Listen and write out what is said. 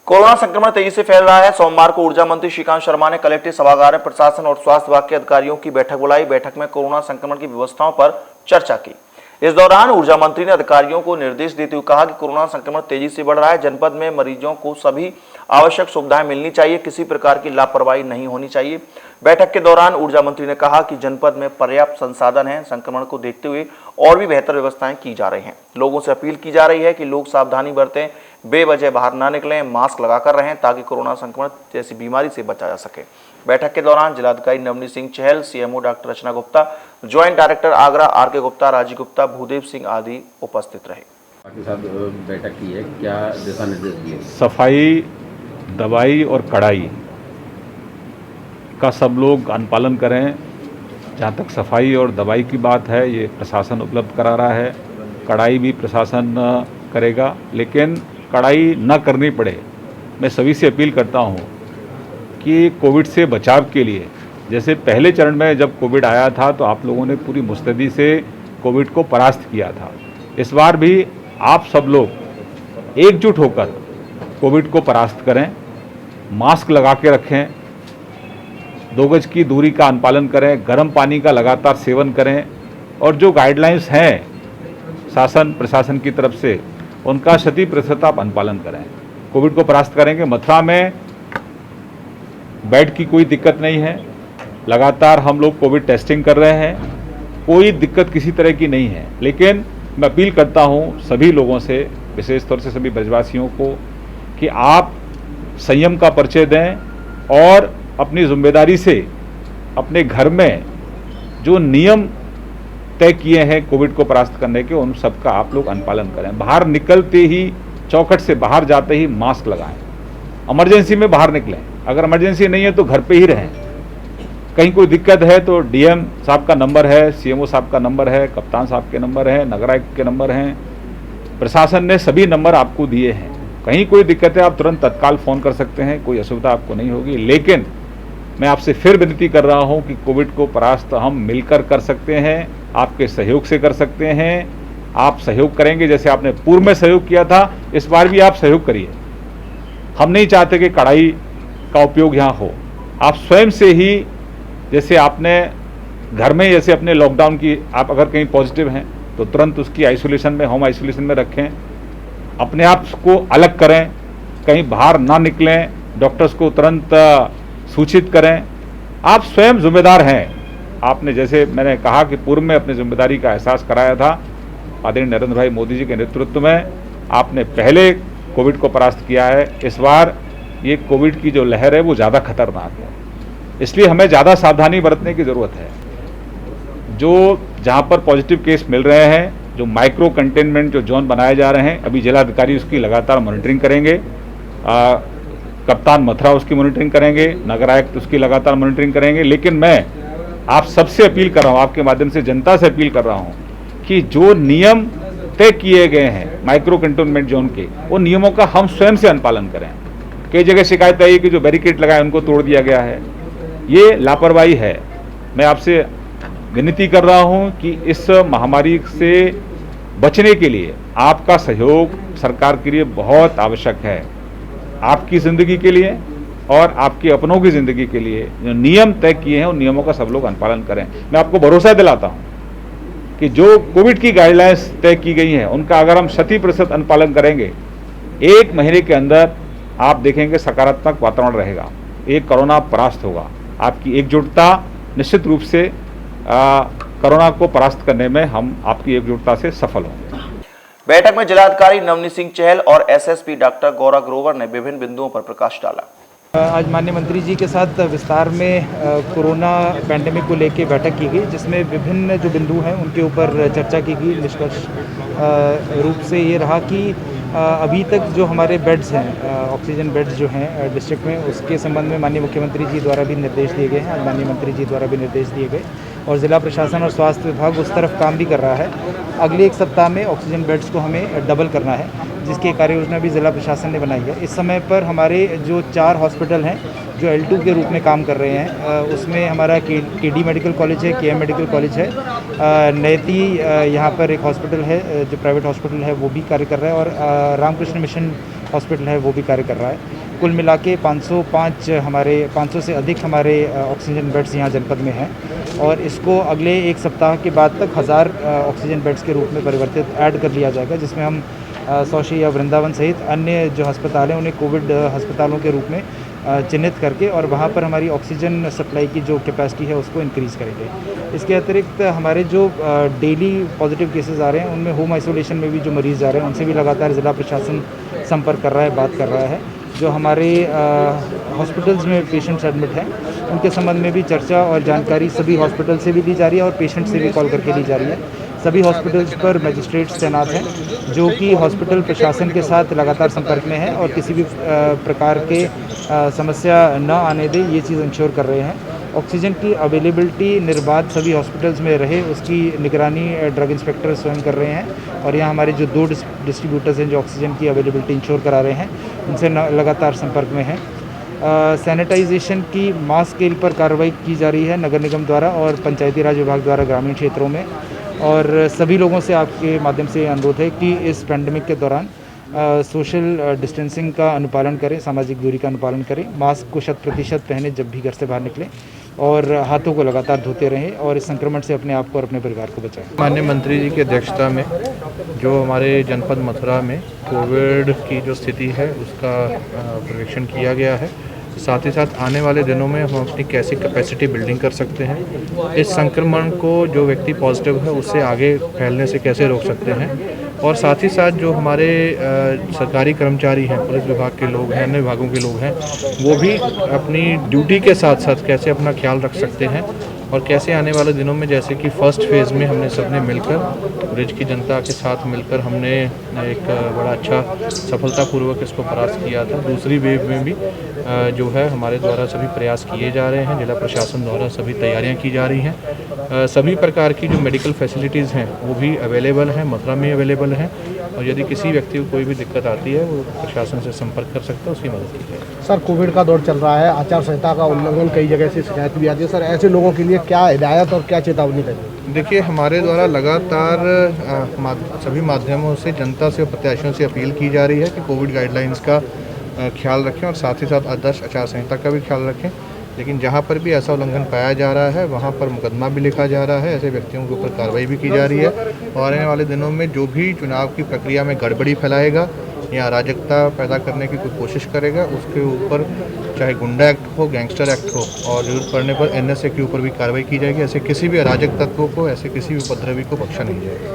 Corona संक्रमण तेजी से फैल रहा है। सोमवार को ऊर्जा मंत्री श्रीकांत शर्मा ने कलेक्ट्रेट सभागार में प्रशासन और स्वास्थ्य विभाग के अधिकारियों की बैठक बुलाई। बैठक में कोरोना संक्रमण की व्यवस्थाओं पर चर्चा की। इस दौरान ऊर्जा मंत्री ने अधिकारियों को निर्देश देते हुए कहा कि कोरोना संक्रमण तेजी से बढ़ रहा है। जनपद में मरीजों को सभी आवश्यक सुविधाएं मिलनी चाहिए, किसी प्रकार की लापरवाही नहीं होनी चाहिए। बैठक के दौरान ऊर्जा मंत्री ने कहा कि जनपद में पर्याप्त संसाधन हैं। संक्रमण को देखते हुए और भी बेहतर व्यवस्थाएं की जा रही हैं। लोगों से अपील की जा रही है कि लोग सावधानी बरतें, बेवजह बाहर ना निकलें, मास्क लगाकर रहें ताकि कोरोना संक्रमण जैसी बीमारी से बचा जा सके। बैठक के दौरान जिलाधिकारी Navneet Singh Chahal, CMO doctor Rachna Gupta, joint director Agra R K. Gupta, Rajeev Gupta, Bhudev Singh आदि उपस्थित रहे। आपके साथ बैठक की है, क्या दिशा निर्देश दिए? सफाई, दवाई और कड़ाई का सब लोग अनुपालन करें। जहाँ तक सफाई और दवाई की बात है, ये प्रशासन उपलब्ध करा रहा है। कड़ाई भी प्रशासन करेगा, लेकिन कड़ाई न करनी पड़े। मैं सभी से अपील करता हूँ कि कोविड से बचाव के लिए, जैसे पहले चरण में जब कोविड आया था तो आप लोगों ने पूरी मुस्तैदी से कोविड को परास्त किया था। इस बार भी आप सब लोग एकजुट होकर कोविड को परास्त करें। मास्क लगा के रखें, 2 गज की दूरी का अनुपालन करें, गर्म पानी का लगातार सेवन करें और जो गाइडलाइंस हैं शासन प्रशासन की तरफ से, उनका 100% आप अनुपालन करें। कोविड को परास्त करेंगे। मथुरा में बेड की कोई दिक्कत नहीं है। लगातार हम लोग कोविड टेस्टिंग कर रहे हैं, कोई दिक्कत किसी तरह की नहीं है। लेकिन मैं अपील करता हूं सभी लोगों से, विशेष तौर से सभी ब्रजवासियों को, कि आप संयम का परिचय दें और अपनी जिम्मेदारी से अपने घर में जो नियम तय किए हैं कोविड को परास्त करने के, उन सबका आप लोग अनुपालन करें। बाहर निकलते ही, चौखट से बाहर जाते ही मास्क लगाएं। इमरजेंसी में बाहर निकलें, अगर इमरजेंसी नहीं है तो घर पे ही रहें। कहीं कोई दिक्कत है तो डीएम साहब का नंबर है, सीएमओ साहब का नंबर है, कप्तान साहब के नंबर है, नगर आयुक्त के नंबर हैं। प्रशासन ने सभी नंबर आपको दिए हैं। कहीं कोई दिक्कत है आप तुरंत तत्काल फ़ोन कर सकते हैं, कोई असुविधा आपको नहीं होगी। लेकिन मैं आपसे फिर विनती कर रहा हूं कि कोविड को परास्त हम मिलकर कर सकते हैं, आपके सहयोग से कर सकते हैं। आप सहयोग करेंगे जैसे आपने पूर्व में सहयोग किया था, इस बार भी आप सहयोग करिए। हम नहीं चाहते कि कड़ाई का उपयोग यहाँ हो। आप स्वयं से ही, जैसे आपने घर में, जैसे अपने लॉकडाउन की, आप अगर कहीं पॉजिटिव हैं तो तुरंत उसकी आइसोलेशन में, होम आइसोलेशन में रखें। अपने आप को अलग करें, कहीं बाहर ना निकलें, डॉक्टर्स को तुरंत सूचित करें। आप स्वयं जिम्मेदार हैं। आपने, जैसे मैंने कहा कि पूर्व में अपनी जिम्मेदारी का एहसास कराया था, आदरणीय नरेंद्र भाई मोदी जी के नेतृत्व में आपने पहले कोविड को परास्त किया है। इस बार ये कोविड की जो लहर है वो ज़्यादा खतरनाक है, इसलिए हमें ज़्यादा सावधानी बरतने की ज़रूरत है। जो जहाँ पर पॉजिटिव केस मिल रहे हैं, जो माइक्रो कंटेनमेंट जो जोन बनाए जा रहे हैं, अभी जिलाधिकारी उसकी लगातार मॉनिटरिंग करेंगे, कप्तान मथुरा उसकी मॉनिटरिंग करेंगे, नगर आयुक्त उसकी लगातार मॉनिटरिंग करेंगे। लेकिन मैं आप सबसे अपील कर रहा हूँ, आपके माध्यम से जनता से अपील कर रहा हूँ कि जो नियम तय किए गए हैं माइक्रो कंटेनमेंट जोन के, वो नियमों का हम स्वयं से अनुपालन करें। कई जगह शिकायत आई कि जो बैरिकेड लगाए उनको तोड़ दिया गया है, ये लापरवाही है। मैं आपसे विनती कर रहा हूं कि इस महामारी से बचने के लिए आपका सहयोग सरकार के लिए बहुत आवश्यक है। आपकी ज़िंदगी के लिए और आपके अपनों की ज़िंदगी के लिए जो नियम तय किए हैं, उन नियमों का सब लोग अनुपालन करें। मैं आपको भरोसा दिलाता हूं कि जो कोविड की गाइडलाइंस तय की गई हैं, उनका अगर हम 100% अनुपालन करेंगे, 1 महीने के अंदर आप देखेंगे सकारात्मक वातावरण रहेगा, एक कोरोना परास्त होगा। आपकी एकजुटता निश्चित रूप से कोरोना को परास्त करने में हम आपकी एकजुटता से सफल होंगे। बैठक में जिलाधिकारी नवनीत सिंह चहल और एसएसपी डॉक्टर गौरव ग्रोवर ने विभिन्न बिंदुओं पर प्रकाश डाला। आज माननीय मंत्री जी के साथ विस्तार में कोरोना पैंडेमिक को लेकर बैठक की गई, जिसमें विभिन्न जो बिंदु हैं उनके ऊपर चर्चा की गई। निष्कर्ष रूप से ये रहा कि अभी तक जो हमारे बेड्स हैं, ऑक्सीजन बेड्स जो हैं डिस्ट्रिक्ट में, उसके संबंध में माननीय मुख्यमंत्री जी द्वारा भी निर्देश दिए गए हैं। आज माननीय मंत्री जी द्वारा भी निर्देश दिए गए और ज़िला प्रशासन और स्वास्थ्य विभाग उस तरफ काम भी कर रहा है। अगले 1 सप्ताह में ऑक्सीजन बेड्स को हमें डबल करना है, जिसकी कार्य योजना भी ज़िला प्रशासन ने बनाई है। इस समय पर हमारे जो 4 हॉस्पिटल हैं जो L2 के रूप में काम कर रहे हैं, उसमें हमारा केडी मेडिकल कॉलेज है, केएम मेडिकल कॉलेज है, नैती यहाँ पर एक हॉस्पिटल है जो प्राइवेट हॉस्पिटल है, वो भी कार्य कर रहा है, और रामकृष्ण मिशन हॉस्पिटल है, वो भी कार्य कर रहा है। कुल मिला के 500 से अधिक हमारे ऑक्सीजन बेड्स यहाँ जनपद में हैं और इसको अगले एक सप्ताह के बाद तक 1000 ऑक्सीजन बेड्स के रूप में परिवर्तित ऐड कर लिया जाएगा, जिसमें हम सौशी या वृंदावन सहित अन्य जो अस्पताल हैं उन्हें कोविड अस्पतालों के रूप में चिन्हित करके और वहाँ पर हमारी ऑक्सीजन सप्लाई की जो कैपेसिटी है उसको इंक्रीज़ करेंगे। इसके अतिरिक्त हमारे जो डेली पॉजिटिव केसेस आ रहे हैं उनमें होम आइसोलेशन में भी जो मरीज़ जा रहे हैं उनसे भी लगातार ज़िला प्रशासन संपर्क कर रहा है, बात कर रहा है। जो हमारे हॉस्पिटल्स में पेशेंट्स एडमिट हैं उनके संबंध में भी चर्चा और जानकारी सभी हॉस्पिटल से भी दी जा रही है और पेशेंट से भी कॉल करके दी जा रही है। सभी हॉस्पिटल्स पर मजिस्ट्रेट्स तैनात हैं जो कि हॉस्पिटल प्रशासन के साथ लगातार संपर्क में हैं और किसी भी प्रकार के समस्या न आने दे ये चीज़ इंश्योर कर रहे हैं। ऑक्सीजन की अवेलेबिलिटी निर्बाध सभी हॉस्पिटल्स में रहे उसकी निगरानी ड्रग इंस्पेक्टर स्वयं कर रहे हैं और यहाँ हमारे जो 2 डिस्ट्रीब्यूटर्स हैं जो ऑक्सीजन की अवेलेबिलिटी इंश्योर करा रहे हैं उनसे लगातार संपर्क में हैं। सैनिटाइजेशन की मास स्केल पर कार्रवाई की जा रही है नगर निगम द्वारा और पंचायती राज विभाग द्वारा ग्रामीण क्षेत्रों में और सभी लोगों से आपके माध्यम से अनुरोध है कि इस पैंडेमिक के दौरान सोशल डिस्टेंसिंग का अनुपालन करें, सामाजिक दूरी का अनुपालन करें, मास्क को 100% पहने जब भी घर से बाहर निकलें और हाथों को लगातार धोते रहें और इस संक्रमण से अपने आप को और अपने परिवार को बचाएं। माननीय मंत्री जी की अध्यक्षता में जो हमारे जनपद मथुरा में कोविड की जो स्थिति है उसका पर्यवेक्षण किया गया है। साथ ही साथ आने वाले दिनों में हम अपनी कैसे कैपेसिटी बिल्डिंग कर सकते हैं, इस संक्रमण को जो व्यक्ति पॉजिटिव है उससे आगे फैलने से कैसे रोक सकते हैं और साथ ही साथ जो हमारे सरकारी कर्मचारी हैं, पुलिस विभाग के लोग हैं, अन्य विभागों के लोग हैं, वो भी अपनी ड्यूटी के साथ साथ कैसे अपना ख्याल रख सकते हैं और कैसे आने वाले दिनों में जैसे कि फर्स्ट फेज़ में हमने सबने मिलकर ब्रिज की जनता के साथ मिलकर हमने एक बड़ा अच्छा सफलतापूर्वक इसको परास्त किया था। दूसरी वेव में भी जो है हमारे द्वारा सभी प्रयास किए जा रहे हैं, जिला प्रशासन द्वारा सभी तैयारियां की जा रही हैं। सभी प्रकार की जो मेडिकल फैसिलिटीज़ हैं वो भी अवेलेबल हैं, मथुरा में अवेलेबल हैं और यदि किसी व्यक्ति को कोई भी दिक्कत आती है वो प्रशासन से संपर्क कर सकता है, उसकी मदद की जाए। सर, कोविड का दौर चल रहा है, आचार संहिता का उल्लंघन कई जगह से शिकायत भी आती है। सर, ऐसे लोगों के लिए क्या हिदायत और क्या चेतावनी देंगे? देखिए, हमारे द्वारा लगातार सभी माध्यमों से जनता से और प्रत्याशियों से अपील की जा रही है कि कोविड गाइडलाइंस का ख्याल रखें और साथ ही साथ आदर्श आचार संहिता का भी ख्याल रखें। लेकिन जहाँ पर भी ऐसा उल्लंघन पाया जा रहा है वहाँ पर मुकदमा भी लिखा जा रहा है, ऐसे व्यक्तियों के ऊपर कार्रवाई भी की जा रही है और आने वाले दिनों में जो भी चुनाव की प्रक्रिया में गड़बड़ी फैलाएगा या अराजकता पैदा करने की कोई कोशिश करेगा उसके ऊपर चाहे गुंडा एक्ट हो, गैंगस्टर एक्ट हो और जरूरत पड़ने पर NSA के ऊपर भी कार्रवाई की जाएगी। ऐसे किसी भी अराजक तत्वों को, ऐसे किसी भी उपद्रवी को बख्शा नहीं जाएगा।